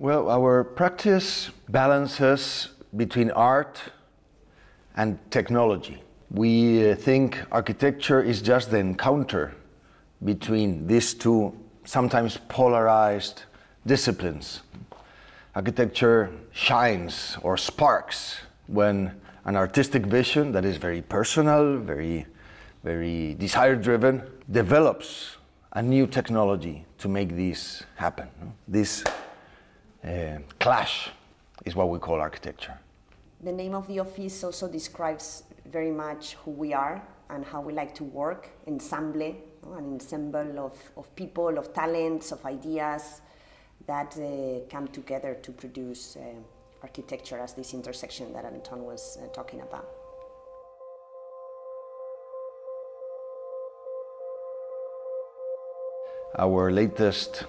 Well, our practice balances between art and technology. We think architecture is just the encounter between these two sometimes polarized disciplines. Architecture shines or sparks when an artistic vision that is very personal, very desire-driven, develops a new technology to make this happen. This clash is what we call architecture. The name of the office also describes very much who we are and how we like to work. Ensamble, an ensemble of people, of talents, of ideas that come together to produce architecture as this intersection that Antón was talking about. Our latest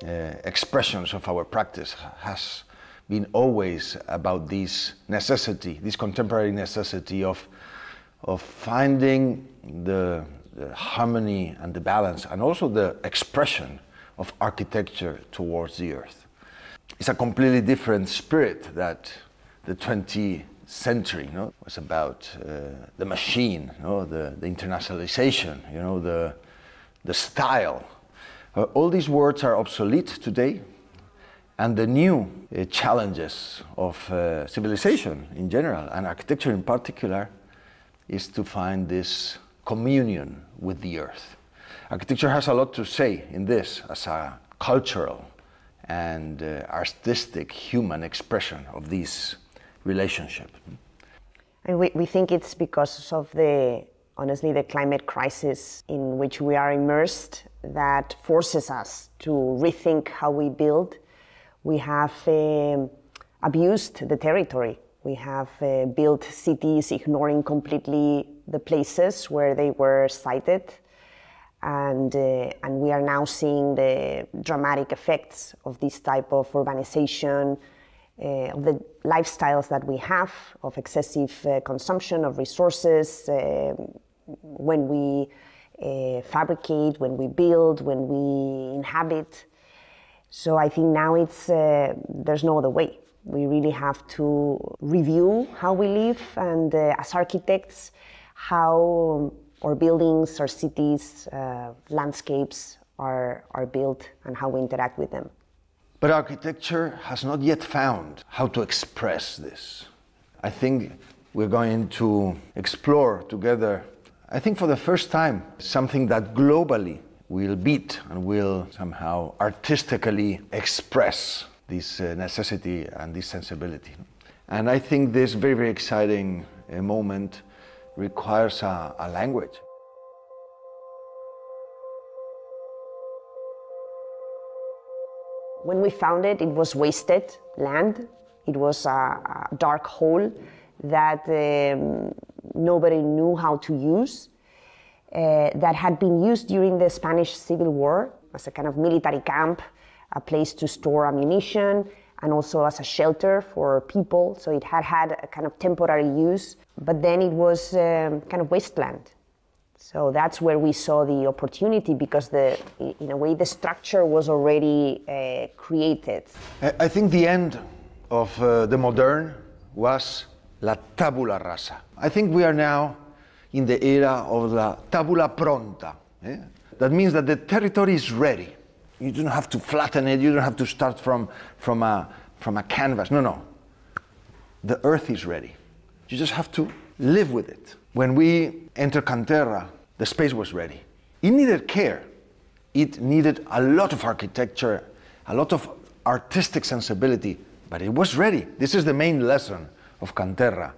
expressions of our practice has been always about this necessity, this contemporary necessity of finding the harmony and the balance and also the expression of architecture towards the earth. It's a completely different spirit that the 20th century was about the machine, the internationalization, the style. All these words are obsolete today, and the new challenges of civilization in general and architecture in particular is to find this communion with the earth. Architecture has a lot to say in this as a cultural and artistic human expression of this relationship. And we think it's because of honestly, the climate crisis in which we are immersed that forces us to rethink how we build. We have abused the territory. We have built cities ignoring completely the places where they were sited. And we are now seeing the dramatic effects of this type of urbanization, of the lifestyles that we have, of excessive consumption of resources, when we fabricate, when we build, when we inhabit. So I think now there's no other way. We really have to review how we live and as architects, how our buildings, our cities, landscapes are built and how we interact with them. But architecture has not yet found how to express this. I think we're going to explore together, I think for the first time, something that globally will beat and will somehow artistically express this necessity and this sensibility. And I think this very, very exciting moment requires a language. When we found it, it was wasted land. It was a dark hole that nobody knew how to use, that had been used during the Spanish Civil War as a kind of military camp, a place to store ammunition, and also as a shelter for people. So it had a kind of temporary use, but then it was kind of wasteland. So that's where we saw the opportunity, because in a way the structure was already created. I think the end of the modern was la tabula rasa. I think we are now in the era of la tabula pronta. That means that the territory is ready. You don't have to flatten it, you don't have to start from a canvas. No. The earth is ready. You just have to live with it. When we entered Terra, the space was ready. It needed care. It needed a lot of architecture, a lot of artistic sensibility, but it was ready. This is the main lesson of Terra.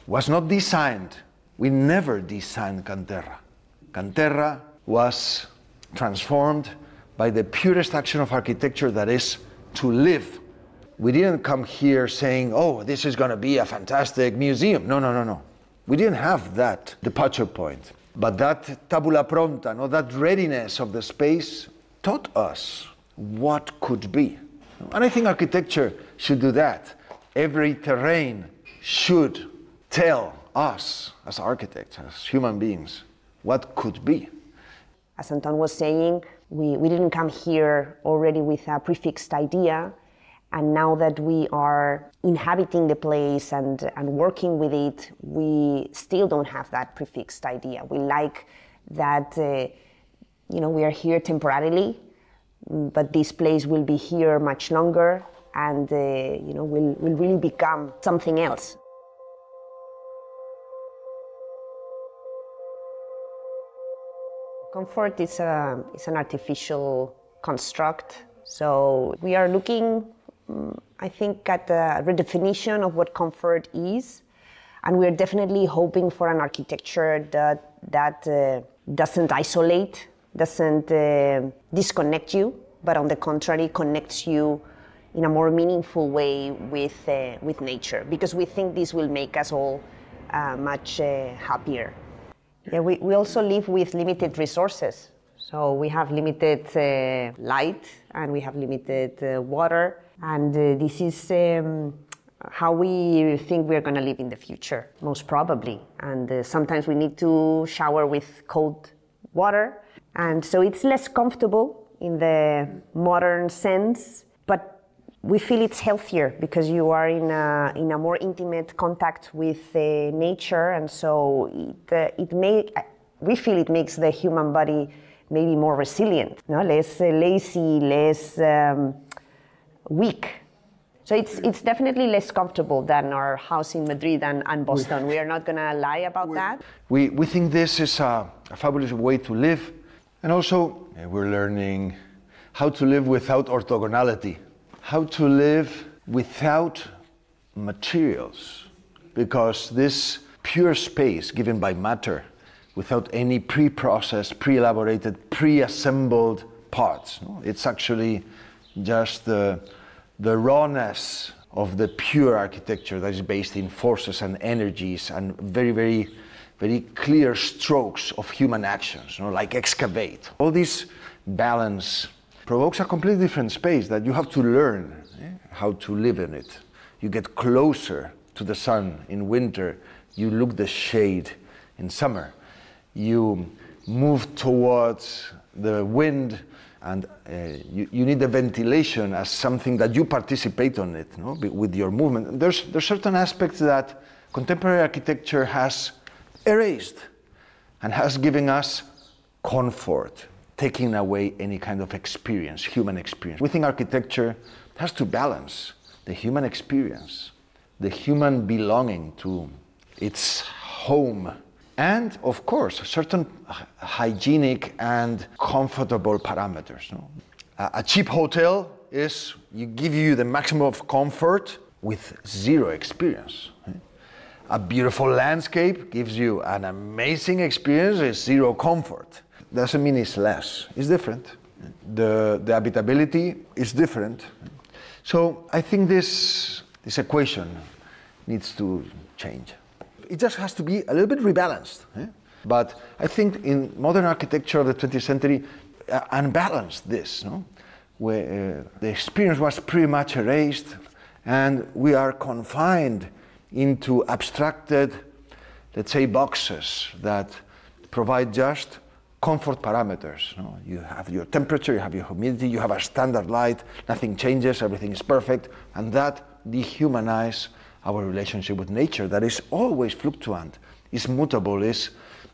Was not designed. We never designed Terra. Terra was transformed by the purest action of architecture, that is to live. We didn't come here saying, oh, this is going to be a fantastic museum. No. We didn't have that departure point. But that tabula pronta, that readiness of the space taught us what could be. And I think architecture should do that. Every terrain should tell us as architects, as human beings, what could be. As Antón was saying, we didn't come here already with a prefixed idea, And now that we are inhabiting the place and working with it, we still don't have that prefixed idea. We like that, we are here temporarily, but this place will be here much longer and, will really become something else. Comfort is an artificial construct. So we are looking, I think, at a redefinition of what comfort is. And we're definitely hoping for an architecture that doesn't isolate, doesn't disconnect you, but on the contrary, connects you in a more meaningful way with nature, because we think this will make us all much happier. Yeah, we also live with limited resources. So we have limited light and we have limited water, and this is how we think we're going to live in the future, most probably. And sometimes we need to shower with cold water, and so it's less comfortable in the modern sense, but we feel it's healthier because you are in a more intimate contact with nature, and so we feel it makes the human body maybe more resilient, less lazy, less weak. So it's definitely less comfortable than our house in Madrid and Boston. We are not going to lie about that. We think this is a fabulous way to live, and also we're learning how to live without orthogonality, how to live without materials, because this pure space given by matter, without any pre-processed, pre-elaborated, pre-assembled parts. It's actually just the rawness of the pure architecture that is based in forces and energies and very, very, very clear strokes of human actions, like excavate. All this balance provokes a completely different space that you have to learn how to live in it. You get closer to the sun in winter, you look the shade in summer. You move towards the wind, and you need the ventilation as something that you participate on it, with your movement. There's certain aspects that contemporary architecture has erased and has given us comfort, taking away any kind of experience, human experience. We think architecture has to balance the human experience, the human belonging to its home, and of course, certain hygienic and comfortable parameters. A cheap hotel gives you the maximum of comfort with zero experience. A beautiful landscape gives you an amazing experience with zero comfort. Doesn't mean it's less, it's different. The habitability is different. So I think this equation needs to change. It just has to be a little bit rebalanced. But I think in modern architecture of the 20th century, unbalanced this, where the experience was pretty much erased, and we are confined into abstracted, let's say, boxes that provide just comfort parameters. You have your temperature, you have your humidity, you have a standard light, nothing changes, everything is perfect, and that dehumanizes our relationship with nature, that is always fluctuant, is mutable, is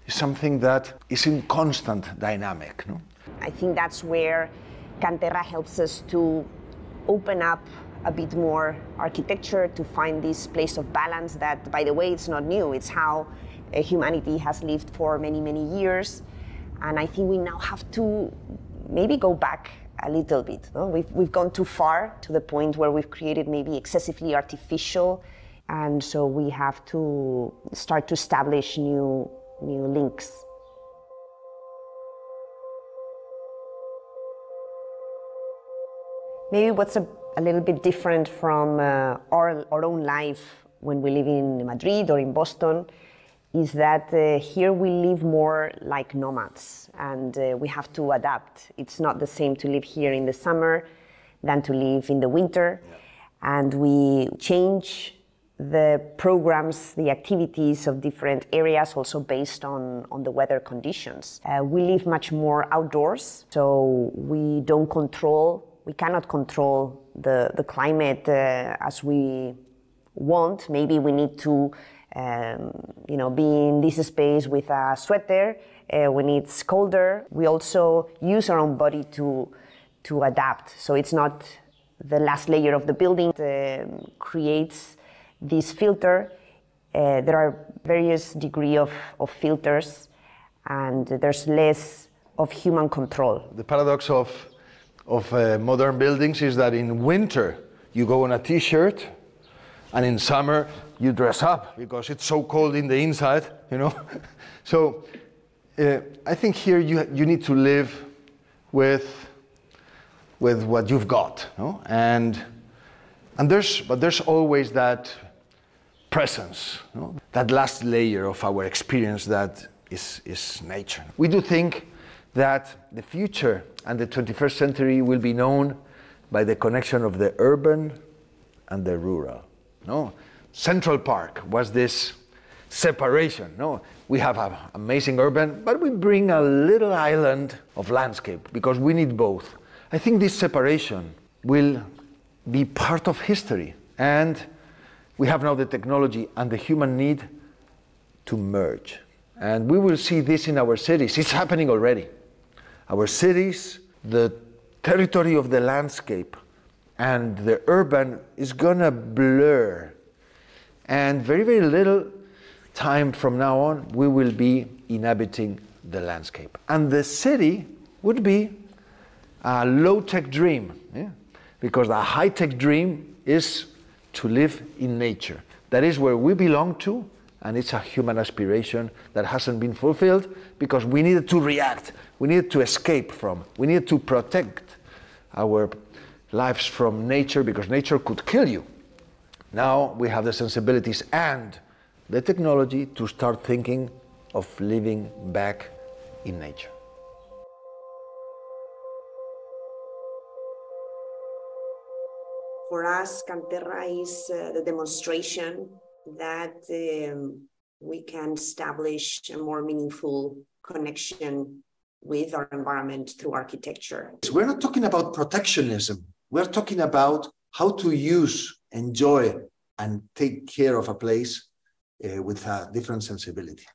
something that is in constant dynamic. I think that's where Terra helps us to open up a bit more architecture, to find this place of balance that, by the way, it's not new. It's how humanity has lived for many, many years. And I think we now have to maybe go back a little bit. We've gone too far, to the point where we've created maybe excessively artificial, and so we have to start to establish new links. Maybe what's a little bit different from our own life when we live in Madrid or in Boston is that here we live more like nomads, and we have to adapt. It's not the same to live here in the summer than to live in the winter. Yeah. And we change the programs, the activities of different areas also based on the weather conditions. We live much more outdoors, so we don't control we cannot control the climate as we want. Maybe we need to be in this space with a sweater when it's colder. We also use our own body to adapt. So it's not the last layer of the building creates this filter. There are various degrees of filters, and there's less of human control. The paradox of modern buildings is that in winter you go on a t-shirt, and in summer you dress up because it's so cold in the inside, So I think here you need to live with what you've got, and there's always that presence, that last layer of our experience that is nature. We do think that the future and the 21st century will be known by the connection of the urban and the rural. Central Park was this separation. We have an amazing urban, but we bring a little island of landscape because we need both. I think this separation will be part of history, and we have now the technology and the human need to merge. And we will see this in our cities. It's happening already. Our cities, the territory of the landscape and the urban is gonna blur. And very, very little time from now on, we will be inhabiting the landscape. And the city would be a low-tech dream, because the high-tech dream is to live in nature. That is where we belong to, and it's a human aspiration that hasn't been fulfilled because we needed to react, we needed to escape from, we needed to protect our lives from nature because nature could kill you. Now we have the sensibilities and the technology to start thinking of living back in nature. For us, Terra is the demonstration that we can establish a more meaningful connection with our environment through architecture. We're not talking about protectionism. We're talking about how to use, enjoy, and take care of a place with a different sensibility.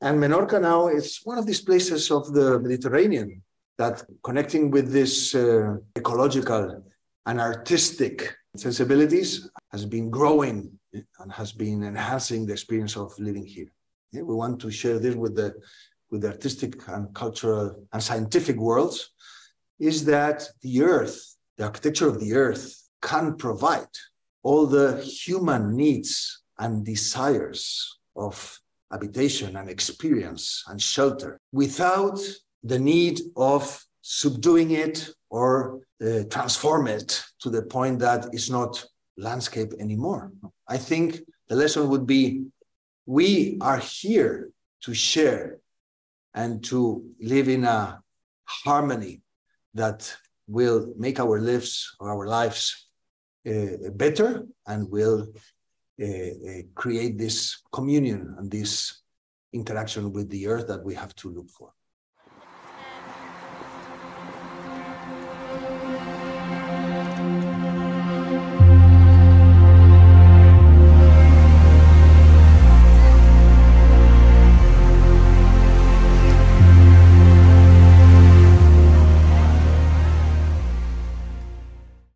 And Menorca now is one of these places of the Mediterranean that connecting with this ecological and artistic sensibilities has been growing and has been enhancing the experience of living here. We want to share this with the artistic and cultural and scientific worlds, is that the earth, the architecture of the earth, can provide all the human needs and desires of habitation and experience and shelter without the need of subduing it or transform it to the point that it's not landscape anymore. I think the lesson would be, we are here to share and to live in a harmony that will make our lives better and will create this communion and this interaction with the earth that we have to look for.